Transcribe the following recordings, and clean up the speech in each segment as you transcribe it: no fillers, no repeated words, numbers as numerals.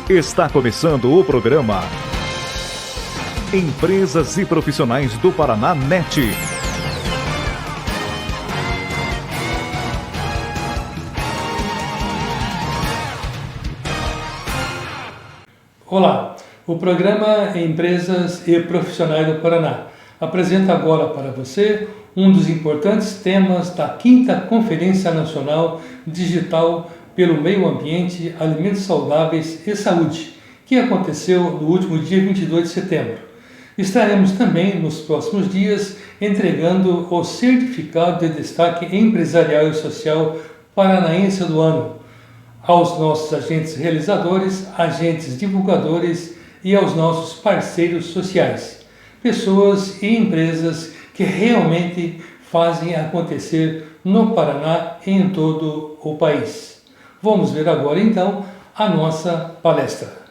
Está começando o programa Empresas e Profissionais do Paraná NET. Olá, o programa Empresas e Profissionais do Paraná apresenta agora para você um dos importantes temas da 5ª Conferência Nacional Digital pelo Meio Ambiente, Alimentos Saudáveis e Saúde, que aconteceu no último dia 22 de setembro. Estaremos também, nos próximos dias, entregando o Certificado de Destaque Empresarial e Social Paranaense do Ano aos nossos agentes realizadores, agentes divulgadores e aos nossos parceiros sociais, pessoas e empresas que realmente fazem acontecer no Paraná e em todo o país. Vamos ver agora então a nossa palestra.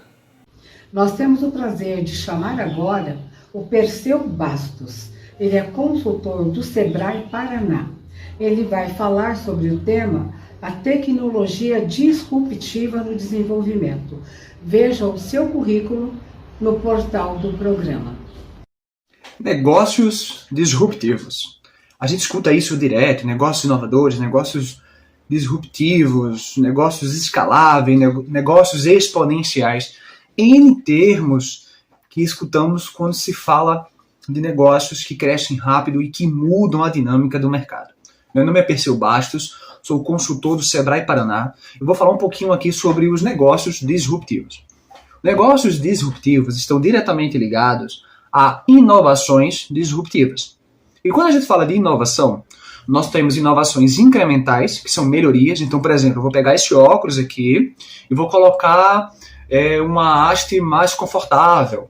Nós temos o prazer de chamar agora o Perseu Bastos. Ele é consultor do Sebrae Paraná. Ele vai falar sobre o tema a tecnologia disruptiva no desenvolvimento. Veja o seu currículo no portal do programa. Negócios disruptivos. A gente escuta isso direto, negócios inovadores, negócios disruptivos, negócios escaláveis, negócios exponenciais, N termos que escutamos quando se fala de negócios que crescem rápido e que mudam a dinâmica do mercado. Meu nome é Perseu Bastos, sou consultor do Sebrae Paraná e vou falar um pouquinho aqui sobre os negócios disruptivos. Negócios disruptivos estão diretamente ligados a inovações disruptivas. E quando a gente fala de inovação, nós temos inovações incrementais, que são melhorias. Então, por exemplo, eu vou pegar esse óculos aqui e vou colocar uma haste mais confortável,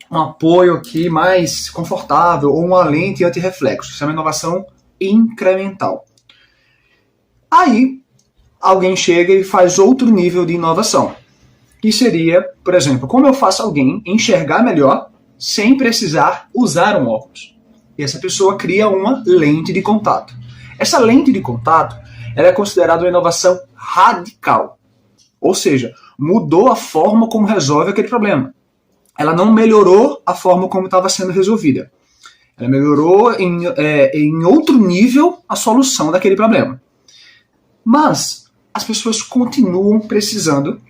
um apoio aqui mais confortável ou uma lente anti-reflexo. Isso é uma inovação incremental. Aí, alguém chega e faz outro nível de inovação, que seria, por exemplo, como eu faço alguém enxergar melhor sem precisar usar um óculos. E essa pessoa cria uma lente de contato. Essa lente de contato ela é considerada uma inovação radical. Ou seja, mudou a forma como resolve aquele problema. Ela não melhorou a forma como estava sendo resolvida. Ela melhorou em outro nível a solução daquele problema. Mas as pessoas continuam precisando,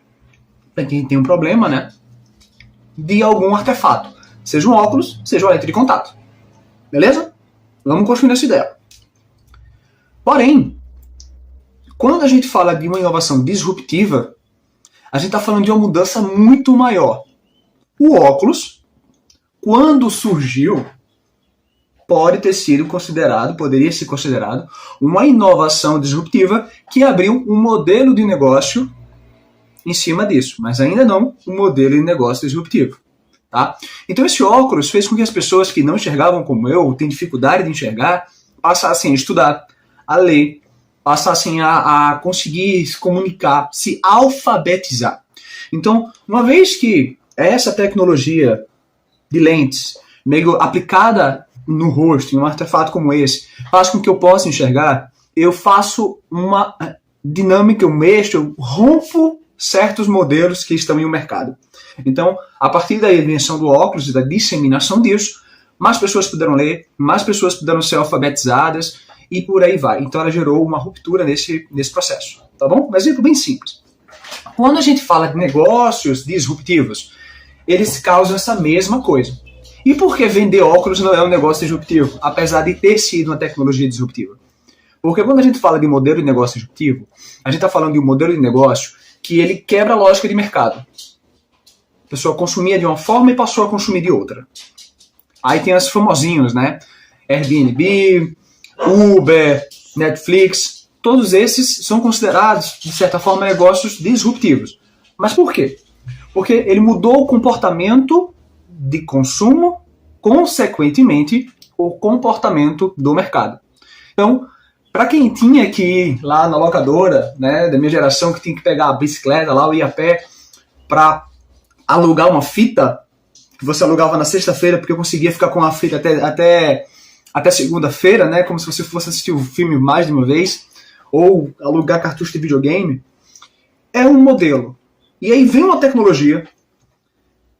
para quem tem um problema, né, de algum artefato. Seja um óculos, seja uma lente de contato. Beleza? Vamos construir essa ideia. Porém, quando a gente fala de uma inovação disruptiva, a gente está falando de uma mudança muito maior. O óculos, quando surgiu, poderia ser considerado uma inovação disruptiva que abriu um modelo de negócio em cima disso, mas ainda não um modelo de negócio disruptivo. Tá? Então esse óculos fez com que as pessoas que não enxergavam como eu, têm dificuldade de enxergar, passassem a estudar, a ler, passassem a conseguir se comunicar, se alfabetizar. Então, uma vez que essa tecnologia de lentes, meio aplicada no rosto, em um artefato como esse, faz com que eu possa enxergar, eu faço uma dinâmica, eu mexo, eu rompo certos modelos que estão em um mercado. Então, a partir da invenção do óculos e da disseminação disso, mais pessoas puderam ler, mais pessoas puderam ser alfabetizadas e por aí vai. Então, ela gerou uma ruptura nesse processo. Tá bom? Um exemplo bem simples. Quando a gente fala de negócios disruptivos, eles causam essa mesma coisa. E por que vender óculos não é um negócio disruptivo, apesar de ter sido uma tecnologia disruptiva? Porque quando a gente fala de modelo de negócio disruptivo, a gente está falando de um modelo de negócio que ele quebra a lógica de mercado. A pessoa consumia de uma forma e passou a consumir de outra. Aí tem os famosinhos, né? Airbnb, Uber, Netflix, todos esses são considerados, de certa forma, negócios disruptivos. Mas por quê? Porque ele mudou o comportamento de consumo, consequentemente, o comportamento do mercado. Então, para quem tinha que ir lá na locadora, né, da minha geração, que tinha que pegar a bicicleta lá, ou ir a pé, para alugar uma fita, que você alugava na sexta-feira, porque eu conseguia ficar com a fita até segunda-feira, né, como se você fosse assistir o filme mais de uma vez, ou alugar cartucho de videogame, é um modelo E aí vem uma tecnologia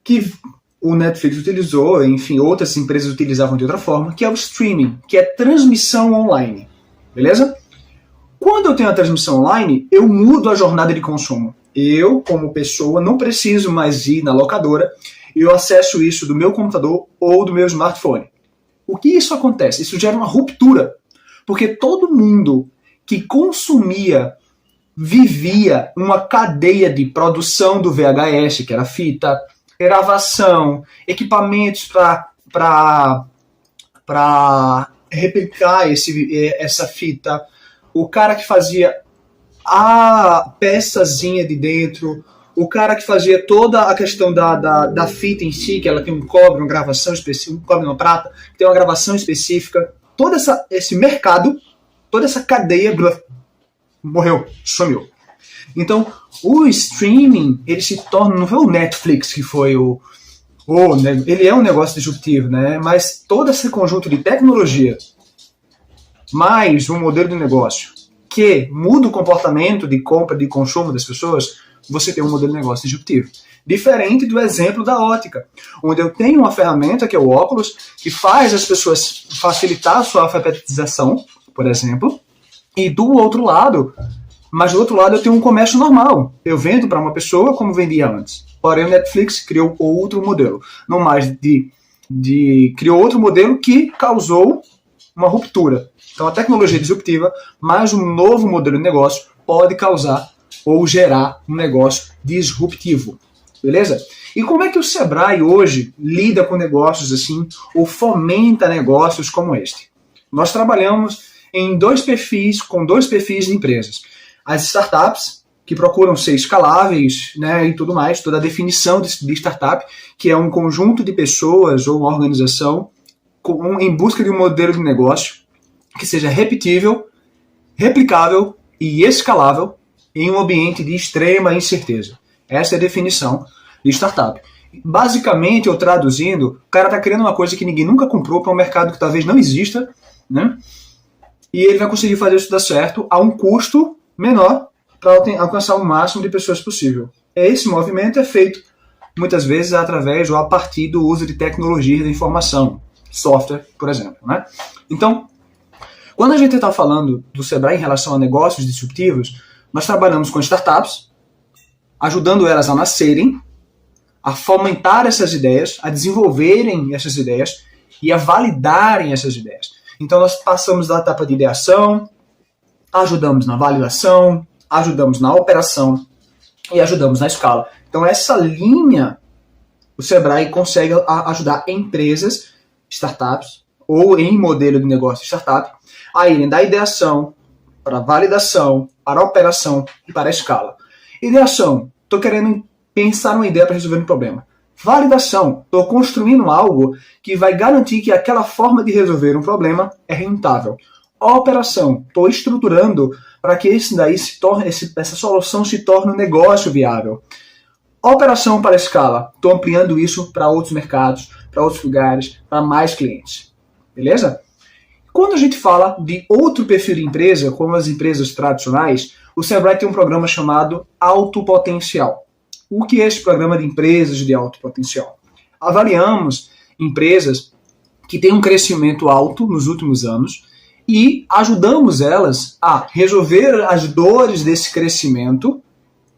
que o Netflix utilizou, enfim, outras empresas utilizavam de outra forma, que é o streaming, que é transmissão online. Beleza? Quando eu tenho a transmissão online, eu mudo a jornada de consumo. Eu, como pessoa, não preciso mais ir na locadora, eu acesso isso do meu computador ou do meu smartphone. O que isso acontece? Isso gera uma ruptura, porque todo mundo que consumia, vivia uma cadeia de produção do VHS, que era fita, gravação, equipamentos para replicar essa fita, o cara que fazia a peçazinha de dentro, o cara que fazia toda a questão da fita em si, que ela tem um cobre, uma gravação específica, um cobre, uma prata, que tem uma gravação específica, todo esse mercado, toda essa cadeia morreu, sumiu. Então, o streaming, ele se torna, não foi o Netflix que foi ele é um negócio disruptivo, né? Mas todo esse conjunto de tecnologia, mais um modelo de negócio que muda o comportamento de compra, de consumo das pessoas, você tem um modelo de negócio disruptivo. Diferente do exemplo da ótica, onde eu tenho uma ferramenta, que é o óculos, que faz as pessoas facilitar a sua alfabetização, por exemplo, e do outro lado eu tenho um comércio normal. Eu vendo para uma pessoa como vendia antes. Porém, o Netflix criou outro modelo. Não mais criou outro modelo que causou uma ruptura. Então, a tecnologia disruptiva, mais um novo modelo de negócio, pode causar ou gerar um negócio disruptivo. Beleza? E como é que o Sebrae hoje lida com negócios assim, ou fomenta negócios como este? Nós trabalhamos com dois perfis de empresas. As startups, que procuram ser escaláveis, né, e tudo mais, toda a definição de startup, que é um conjunto de pessoas ou uma organização em busca de um modelo de negócio que seja repetível, replicável e escalável em um ambiente de extrema incerteza. Essa é a definição de startup. Basicamente, ou traduzindo, o cara está criando uma coisa que ninguém nunca comprou para um mercado que talvez não exista, né? E ele vai conseguir fazer isso dar certo a um custo menor para alcançar o máximo de pessoas possível. Esse movimento é feito muitas vezes através ou a partir do uso de tecnologias da informação, software, por exemplo, né? Então, quando a gente está falando do Sebrae em relação a negócios disruptivos, nós trabalhamos com startups, ajudando elas a nascerem, a fomentar essas ideias, a desenvolverem essas ideias e a validarem essas ideias. Então nós passamos da etapa de ideação, ajudamos na validação, ajudamos na operação e ajudamos na escala. Então essa linha, o Sebrae consegue ajudar empresas, startups, ou em modelo de negócio de startup, a irem da ideação para a validação, para a operação e para a escala. Ideação, estou querendo pensar uma ideia para resolver um problema. Validação, estou construindo algo que vai garantir que aquela forma de resolver um problema é rentável. Operação, estou estruturando para que essa solução se torne um negócio viável. Operação para escala, estou ampliando isso para outros mercados, para outros lugares, para mais clientes. Beleza? Quando a gente fala de outro perfil de empresa, como as empresas tradicionais, o Sebrae tem um programa chamado Alto Potencial. O que é esse programa de empresas de alto potencial? Avaliamos empresas que têm um crescimento alto nos últimos anos e ajudamos elas a resolver as dores desse crescimento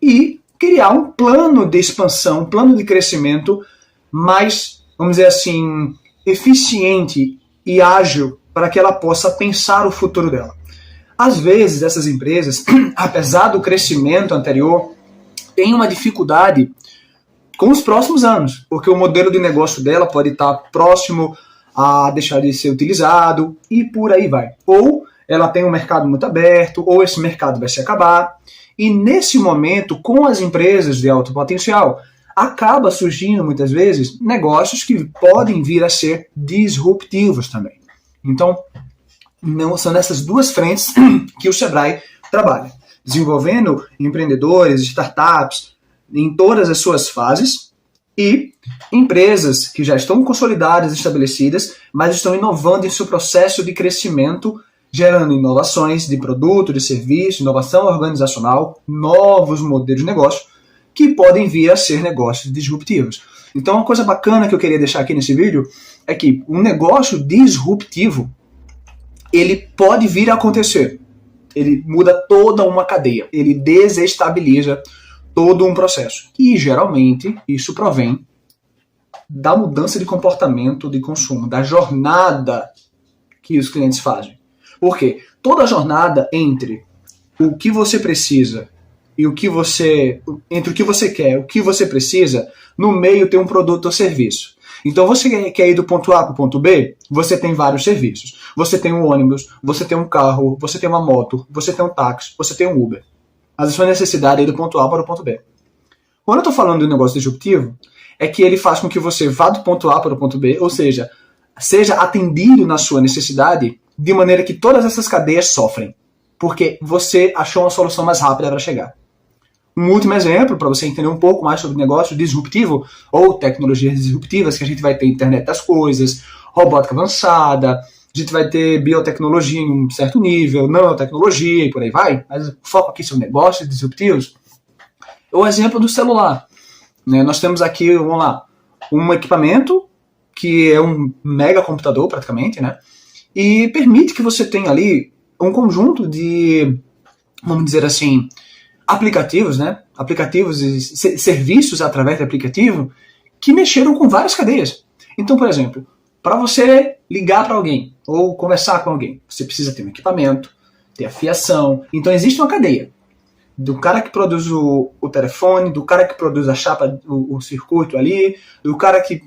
e criar um plano de expansão, um plano de crescimento mais, vamos dizer assim, eficiente e ágil para que ela possa pensar o futuro dela. Às vezes, essas empresas, apesar do crescimento anterior, têm uma dificuldade com os próximos anos, porque o modelo de negócio dela pode estar próximo a deixar de ser utilizado e por aí vai. Ou ela tem um mercado muito aberto, ou esse mercado vai se acabar. E nesse momento, com as empresas de alto potencial, acaba surgindo muitas vezes negócios que podem vir a ser disruptivos também. Então, são nessas duas frentes que o Sebrae trabalha, desenvolvendo empreendedores, startups, em todas as suas fases, e empresas que já estão consolidadas, estabelecidas, mas estão inovando em seu processo de crescimento, gerando inovações de produto, de serviço, inovação organizacional, novos modelos de negócio, que podem vir a ser negócios disruptivos. Então, uma coisa bacana que eu queria deixar aqui nesse vídeo é que um negócio disruptivo, ele pode vir a acontecer. Ele muda toda uma cadeia. Ele desestabiliza todo um processo. E, geralmente, isso provém da mudança de comportamento de consumo, da jornada que os clientes fazem. Por quê? Toda a jornada entre o que você precisa e entre o que você quer, o que você precisa, no meio tem um produto ou serviço. Então você quer ir do ponto A para o ponto B, você tem vários serviços. Você tem um ônibus, você tem um carro, você tem uma moto, você tem um táxi, você tem um Uber. A sua necessidade é ir do ponto A para o ponto B. Quando eu estou falando de um negócio disruptivo, é que ele faz com que você vá do ponto A para o ponto B, ou seja atendido na sua necessidade de maneira que todas essas cadeias sofrem, porque você achou uma solução mais rápida para chegar. Um último exemplo, para você entender um pouco mais sobre negócio disruptivo ou tecnologias disruptivas, que a gente vai ter internet das coisas, robótica avançada, a gente vai ter biotecnologia em um certo nível, nanotecnologia e por aí vai, mas o foco aqui são negócios disruptivos. O exemplo do celular. Nós temos aqui, vamos lá, um equipamento que é um mega computador praticamente, e permite que você tenha ali um conjunto de, vamos dizer assim, aplicativos, aplicativos e serviços através de aplicativo que mexeram com várias cadeias. Então, por exemplo, para você ligar para alguém ou conversar com alguém, você precisa ter um equipamento, ter a fiação. Então existe uma cadeia do cara que produz o telefone, do cara que produz a chapa, o circuito ali, do cara que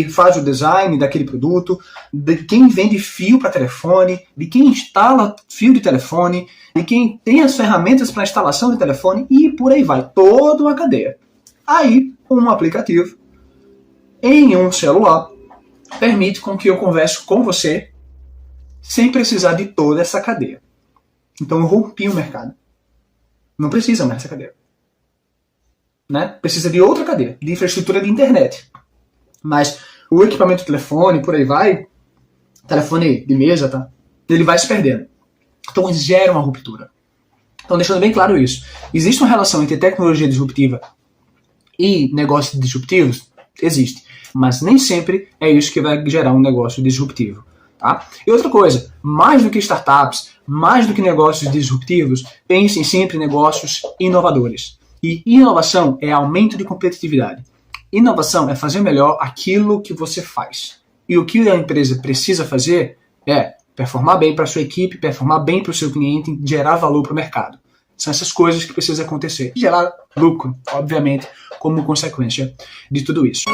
faz o design daquele produto, de quem vende fio para telefone, de quem instala fio de telefone, de quem tem as ferramentas para instalação de telefone e por aí vai, toda uma cadeia. Aí, um aplicativo em um celular permite com que eu converse com você sem precisar de toda essa cadeia. Então eu rompi o mercado. Não precisa mais dessa cadeia. Precisa de outra cadeia, de infraestrutura de internet. Mas o equipamento de telefone, por aí vai, telefone de mesa, ele vai se perdendo. Então gera uma ruptura. Então deixando bem claro isso. Existe uma relação entre tecnologia disruptiva e negócios disruptivos? Existe. Mas nem sempre é isso que vai gerar um negócio disruptivo. E outra coisa, mais do que startups, mais do que negócios disruptivos, pensem sempre em negócios inovadores. E inovação é aumento de competitividade. Inovação é fazer melhor aquilo que você faz. E o que a empresa precisa fazer é performar bem para a sua equipe, performar bem para o seu cliente, gerar valor para o mercado. São essas coisas que precisam acontecer. Gerar lucro, obviamente, como consequência de tudo isso.